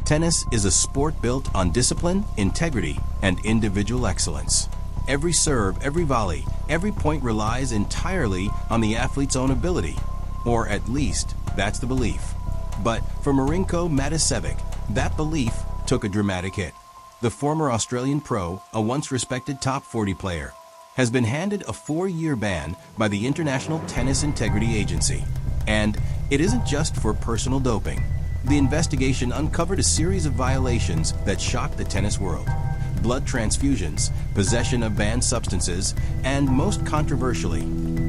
Tennis is a sport built on discipline, integrity, and individual excellence. Every serve, every volley, every point relies entirely on the athlete's own ability. Or at least, that's the belief. But for Marinko Matosevic, that belief took a dramatic hit. The former Australian pro, a once respected top 40 player, has been handed a 4-year ban by the International Tennis Integrity Agency. And it isn't just for personal doping. The investigation uncovered a series of violations that shocked the tennis world. Blood transfusions, possession of banned substances, and most controversially,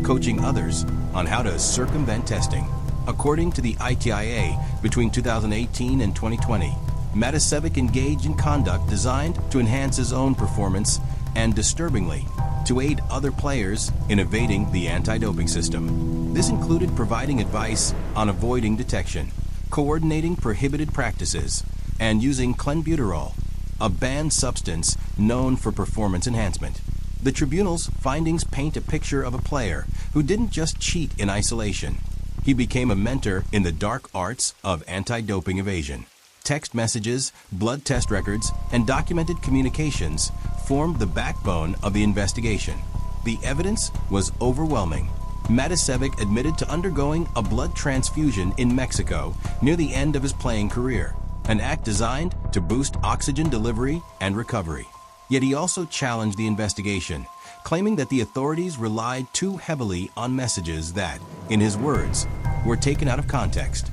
coaching others on how to circumvent testing. According to the ITIA, between 2018 and 2020, Matosevic engaged in conduct designed to enhance his own performance and, disturbingly, to aid other players in evading the anti-doping system. This included providing advice on avoiding detection, coordinating prohibited practices, and using clenbuterol, a banned substance known for performance enhancement. The tribunal's findings paint a picture of a player who didn't just cheat in isolation. He became a mentor in the dark arts of anti-doping evasion. Text messages, blood test records, and documented communications formed the backbone of the investigation. The evidence was overwhelming. Matosevic admitted to undergoing a blood transfusion in Mexico near the end of his playing career, an act designed to boost oxygen delivery and recovery. Yet he also challenged the investigation, claiming that the authorities relied too heavily on messages that, in his words, were taken out of context.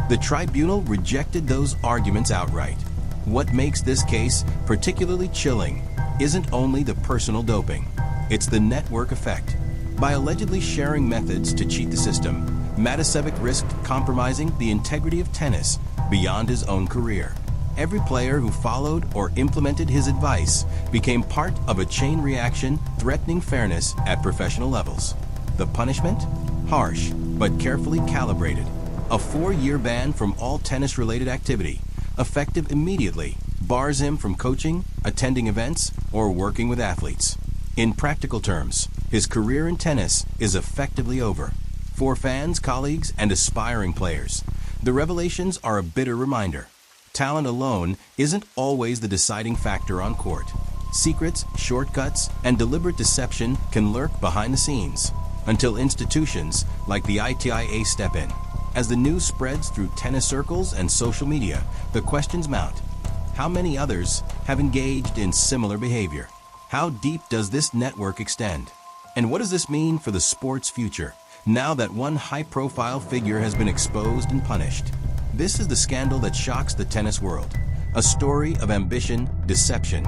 The tribunal rejected those arguments outright. What makes this case particularly chilling isn't only the personal doping, it's the network effect. By allegedly sharing methods to cheat the system, Matosevic risked compromising the integrity of tennis beyond his own career. Every player who followed or implemented his advice became part of a chain reaction threatening fairness at professional levels. The punishment? Harsh, but carefully calibrated. A 4-year ban from all tennis-related activity, effective immediately, bars him from coaching, attending events, or working with athletes. In practical terms, his career in tennis is effectively over. For fans, colleagues, and aspiring players, the revelations are a bitter reminder. Talent alone isn't always the deciding factor on court. Secrets, shortcuts, and deliberate deception can lurk behind the scenes, until institutions like the ITIA step in. As the news spreads through tennis circles and social media, the questions mount. How many others have engaged in similar behavior? How deep does this network extend? And what does this mean for the sport's future, now that one high-profile figure has been exposed and punished? This is the scandal that shocks the tennis world, a story of ambition, deception,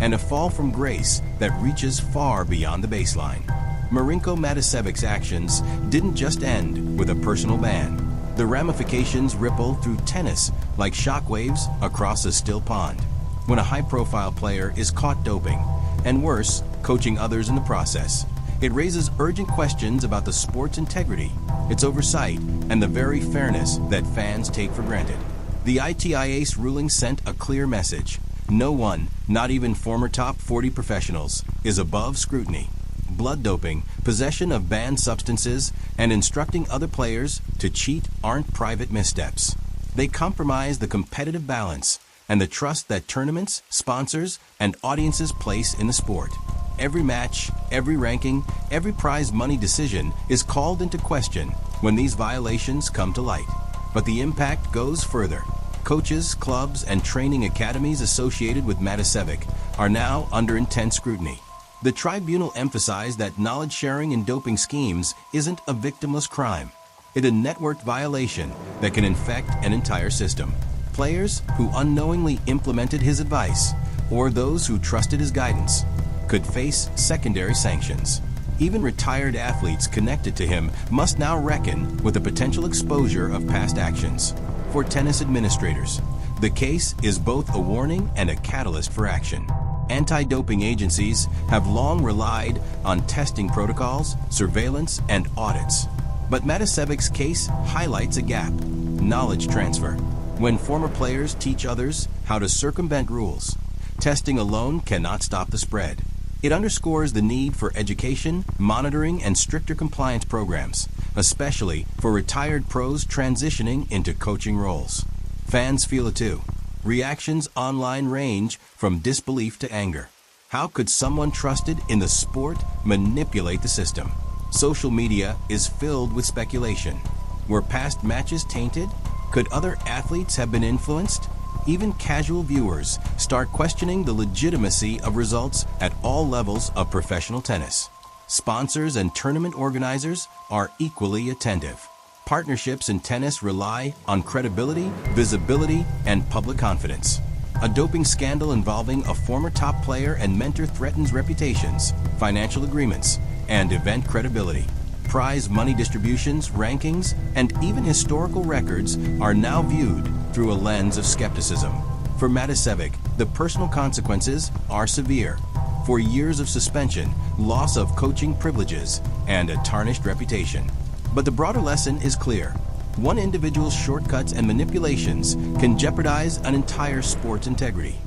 and a fall from grace that reaches far beyond the baseline. Marinko Matosevic's actions didn't just end with a personal ban. The ramifications ripple through tennis like shockwaves across a still pond. When a high-profile player is caught doping, and worse, coaching others in the process, it raises urgent questions about the sport's integrity, its oversight, and the very fairness that fans take for granted. The ITIA's ruling sent a clear message. No one, not even former top 40 professionals, is above scrutiny. Blood doping, possession of banned substances, and instructing other players to cheat aren't private missteps. They compromise the competitive balance and the trust that tournaments, sponsors, and audiences place in the sport. Every match, every ranking, every prize money decision is called into question when these violations come to light. But the impact goes further. Coaches, clubs, and training academies associated with Matosevic are now under intense scrutiny. The tribunal emphasized that knowledge sharing in doping schemes isn't a victimless crime. It's a networked violation that can infect an entire system. Players who unknowingly implemented his advice, or those who trusted his guidance, could face secondary sanctions. Even retired athletes connected to him must now reckon with the potential exposure of past actions. For tennis administrators, the case is both a warning and a catalyst for action. Anti-doping agencies have long relied on testing protocols, surveillance, and audits. But Matosevic's case highlights a gap: knowledge transfer. When former players teach others how to circumvent rules, testing alone cannot stop the spread. It underscores the need for education, monitoring, and stricter compliance programs, especially for retired pros transitioning into coaching roles. Fans feel it too. Reactions online range from disbelief to anger. How could someone trusted in the sport manipulate the system? Social media is filled with speculation. Were past matches tainted? Could other athletes have been influenced? Even casual viewers start questioning the legitimacy of results at all levels of professional tennis. Sponsors and tournament organizers are equally attentive. Partnerships in tennis rely on credibility, visibility, and public confidence. A doping scandal involving a former top player and mentor threatens reputations, financial agreements, and event credibility. Prize money distributions, rankings, and even historical records are now viewed through a lens of skepticism. For Matosevic, the personal consequences are severe. For years of suspension, loss of coaching privileges, and a tarnished reputation. But the broader lesson is clear. One individual's shortcuts and manipulations can jeopardize an entire sport's integrity,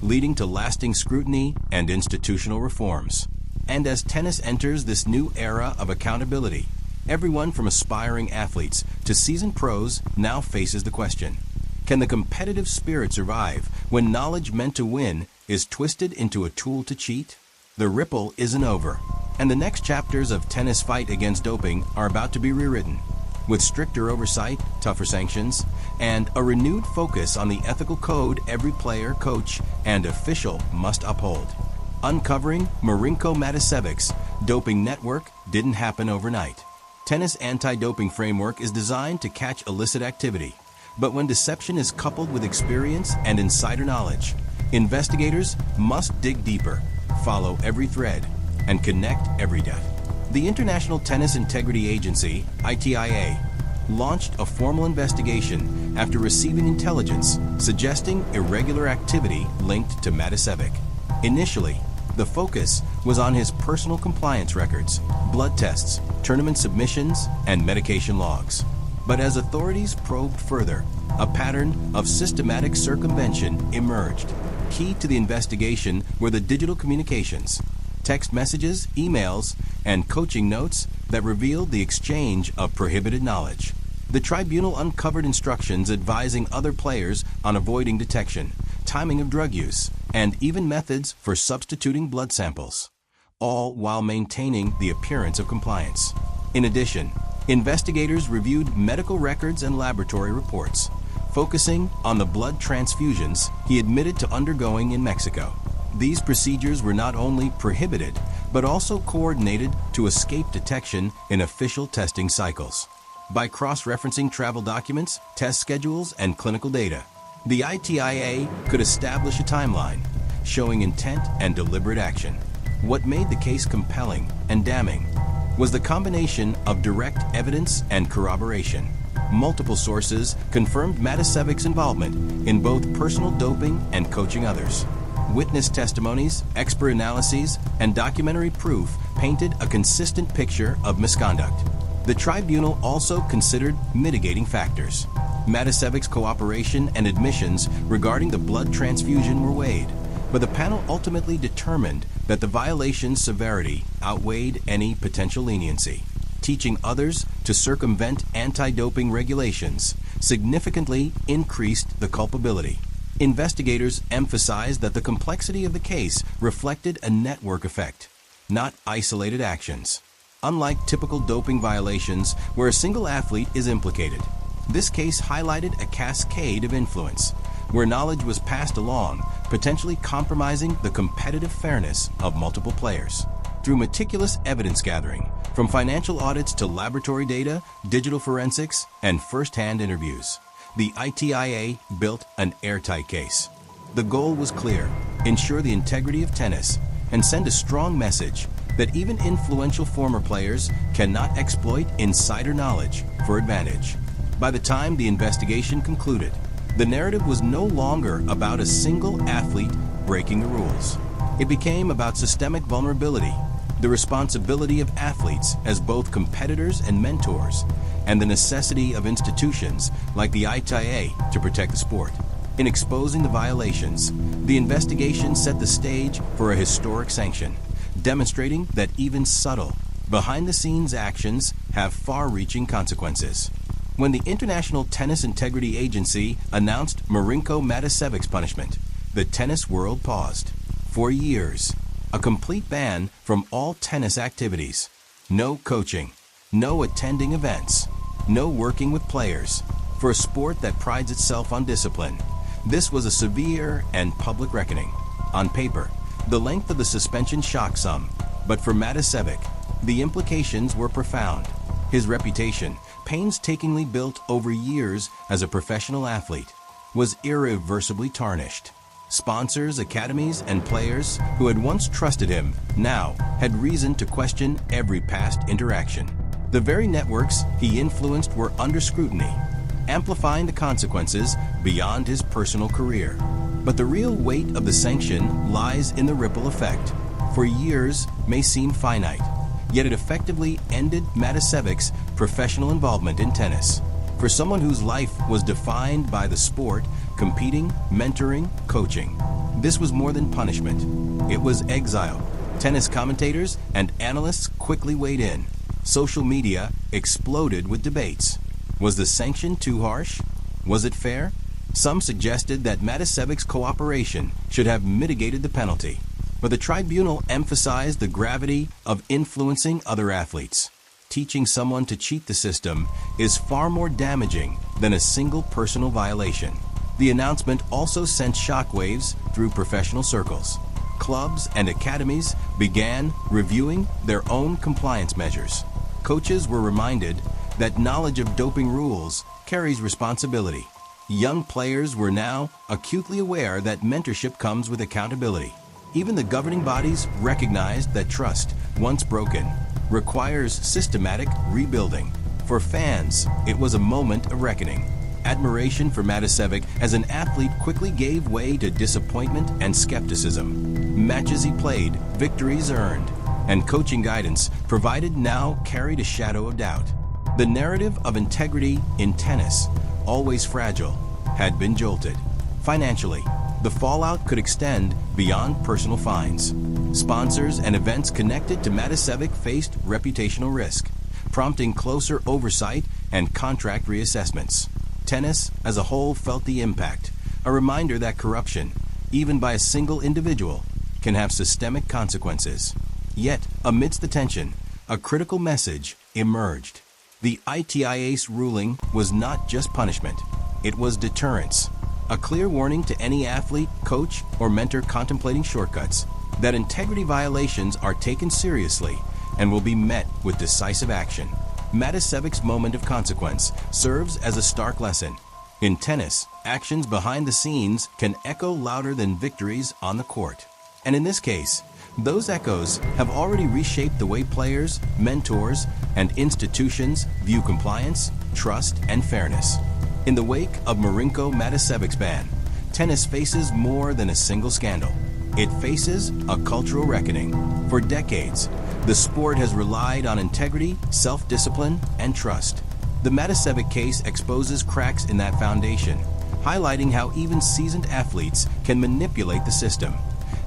leading to lasting scrutiny and institutional reforms. And as tennis enters this new era of accountability, everyone from aspiring athletes to seasoned pros now faces the question: can the competitive spirit survive when knowledge meant to win is twisted into a tool to cheat? The ripple isn't over, and the next chapters of tennis' fight against doping are about to be rewritten, with stricter oversight, tougher sanctions, and a renewed focus on the ethical code every player, coach, and official must uphold. Uncovering Marinko Matosevic's doping network didn't happen overnight. Tennis anti-doping framework is designed to catch illicit activity, but when deception is coupled with experience and insider knowledge, investigators must dig deeper, follow every thread, and connect every death. The International Tennis Integrity Agency, ITIA, launched a formal investigation after receiving intelligence suggesting irregular activity linked to Matosevic. Initially, the focus was on his personal compliance records, blood tests, tournament submissions, and medication logs. But as authorities probed further, a pattern of systematic circumvention emerged. Key to the investigation were the digital communications, text messages, emails, and coaching notes that revealed the exchange of prohibited knowledge. The tribunal uncovered instructions advising other players on avoiding detection, timing of drug use, and even methods for substituting blood samples, all while maintaining the appearance of compliance. In addition, investigators reviewed medical records and laboratory reports, focusing on the blood transfusions he admitted to undergoing in Mexico. These procedures were not only prohibited, but also coordinated to escape detection in official testing cycles. By cross-referencing travel documents, test schedules, and clinical data, the ITIA could establish a timeline showing intent and deliberate action. What made the case compelling and damning was the combination of direct evidence and corroboration. Multiple sources confirmed Matosevic's involvement in both personal doping and coaching others. Witness testimonies, expert analyses, and documentary proof painted a consistent picture of misconduct. The tribunal also considered mitigating factors. Matosevic's cooperation and admissions regarding the blood transfusion were weighed, but the panel ultimately determined that the violation's severity outweighed any potential leniency. Teaching others to circumvent anti-doping regulations significantly increased the culpability. Investigators emphasized that the complexity of the case reflected a network effect, not isolated actions. Unlike typical doping violations where a single athlete is implicated, this case highlighted a cascade of influence, where knowledge was passed along, potentially compromising the competitive fairness of multiple players. Through meticulous evidence gathering, from financial audits to laboratory data, digital forensics, and first-hand interviews, the ITIA built an airtight case. The goal was clear: ensure the integrity of tennis and send a strong message that even influential former players cannot exploit insider knowledge for advantage. By the time the investigation concluded, the narrative was no longer about a single athlete breaking the rules. It became about systemic vulnerability, the responsibility of athletes as both competitors and mentors, and the necessity of institutions like the ITIA to protect the sport. In exposing the violations, the investigation set the stage for a historic sanction, demonstrating that even subtle, behind-the-scenes actions have far-reaching consequences. When the International Tennis Integrity Agency announced Marinko Matosevic's punishment, the tennis world paused. For years, a complete ban from all tennis activities. No coaching, no attending events, no working with players. For a sport that prides itself on discipline, this was a severe and public reckoning. On paper, the length of the suspension shocked some, but for Matosevic, the implications were profound. His reputation, painstakingly built over years as a professional athlete, was irreversibly tarnished. Sponsors, academies, and players who had once trusted him now had reason to question every past interaction. The very networks he influenced were under scrutiny, amplifying the consequences beyond his personal career. But the real weight of the sanction lies in the ripple effect. For years may seem finite, yet it effectively ended Matosevic's professional involvement in tennis. For someone whose life was defined by the sport, competing, mentoring, coaching, this was more than punishment. It was exile. Tennis commentators and analysts quickly weighed in. Social media exploded with debates. Was the sanction too harsh? Was it fair? Some suggested that Matosevic's cooperation should have mitigated the penalty, but the tribunal emphasized the gravity of influencing other athletes. Teaching someone to cheat the system is far more damaging than a single personal violation. The announcement also sent shockwaves through professional circles. Clubs and academies began reviewing their own compliance measures. Coaches were reminded that knowledge of doping rules carries responsibility. Young players were now acutely aware that mentorship comes with accountability. Even the governing bodies recognized that trust, once broken, requires systematic rebuilding. For fans, it was a moment of reckoning. Admiration for Matosevic as an athlete quickly gave way to disappointment and skepticism. Matches he played, victories earned, and coaching guidance provided now carried a shadow of doubt. The narrative of integrity in tennis, always fragile, had been jolted. Financially, the fallout could extend beyond personal fines. Sponsors and events connected to Matosevic faced reputational risk, prompting closer oversight and contract reassessments. Tennis as a whole felt the impact, a reminder that corruption, even by a single individual, can have systemic consequences. Yet, amidst the tension, a critical message emerged. The ITIA's ruling was not just punishment, it was deterrence. A clear warning to any athlete, coach, or mentor contemplating shortcuts that integrity violations are taken seriously and will be met with decisive action. Matosevic's moment of consequence serves as a stark lesson. In tennis, actions behind the scenes can echo louder than victories on the court. And in this case, those echoes have already reshaped the way players, mentors, and institutions view compliance, trust, and fairness. In the wake of Marinko Matosevic's ban, tennis faces more than a single scandal. It faces a cultural reckoning. For decades, the sport has relied on integrity, self-discipline, and trust. The Matosevic case exposes cracks in that foundation, highlighting how even seasoned athletes can manipulate the system,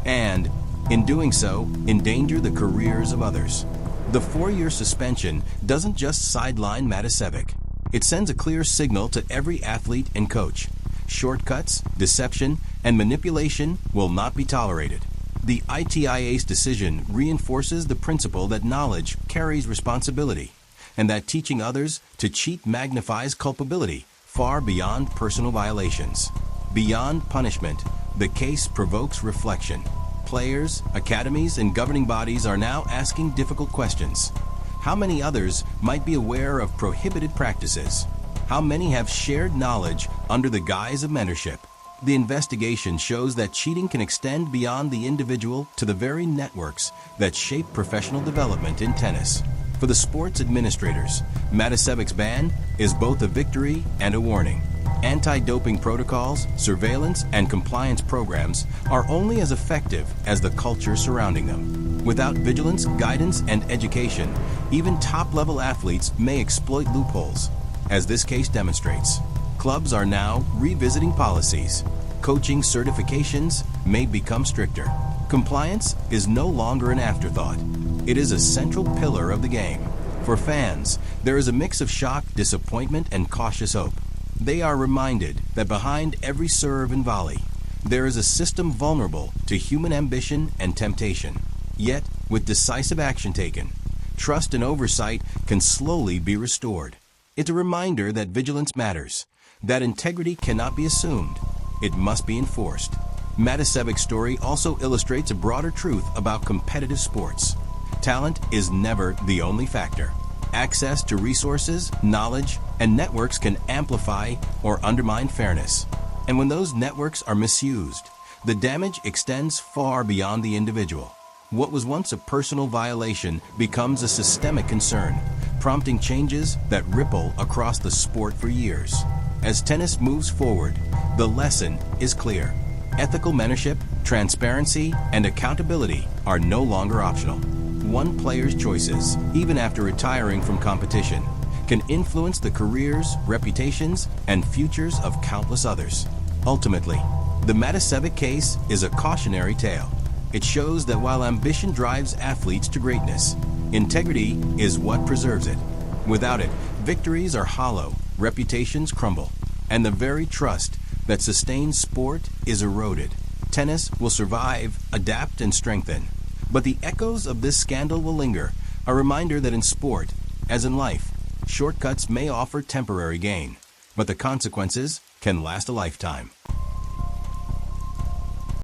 and, in doing so, endanger the careers of others. The 4-year suspension doesn't just sideline Matosevic. It sends a clear signal to every athlete and coach. Shortcuts, deception, and manipulation will not be tolerated. The ITIA's decision reinforces the principle that knowledge carries responsibility, and that teaching others to cheat magnifies culpability far beyond personal violations. Beyond punishment, the case provokes reflection. Players, academies, and governing bodies are now asking difficult questions. How many others might be aware of prohibited practices? How many have shared knowledge under the guise of mentorship? The investigation shows that cheating can extend beyond the individual to the very networks that shape professional development in tennis. For the sport's administrators, Matosevic's ban is both a victory and a warning. Anti-doping protocols, surveillance, and compliance programs are only as effective as the culture surrounding them. Without vigilance, guidance, and education, even top-level athletes may exploit loopholes. As this case demonstrates, clubs are now revisiting policies. Coaching certifications may become stricter. Compliance is no longer an afterthought. It is a central pillar of the game. For fans, there is a mix of shock, disappointment, and cautious hope. They are reminded that behind every serve and volley, there is a system vulnerable to human ambition and temptation. Yet, with decisive action taken, trust and oversight can slowly be restored. It's a reminder that vigilance matters, that integrity cannot be assumed, it must be enforced. Matosevic's story also illustrates a broader truth about competitive sports. Talent is never the only factor. Access to resources, knowledge, and networks can amplify or undermine fairness. And when those networks are misused, the damage extends far beyond the individual. What was once a personal violation becomes a systemic concern, prompting changes that ripple across the sport for years. As tennis moves forward, the lesson is clear. Ethical mentorship, transparency, and accountability are no longer optional. One player's choices, even after retiring from competition, can influence the careers, reputations, and futures of countless others. Ultimately, the Matosevic case is a cautionary tale. It shows that while ambition drives athletes to greatness, integrity is what preserves it. Without it, victories are hollow, reputations crumble, and the very trust that sustains sport is eroded. Tennis will survive, adapt, and strengthen. But the echoes of this scandal will linger, a reminder that in sport, as in life, shortcuts may offer temporary gain, but the consequences can last a lifetime.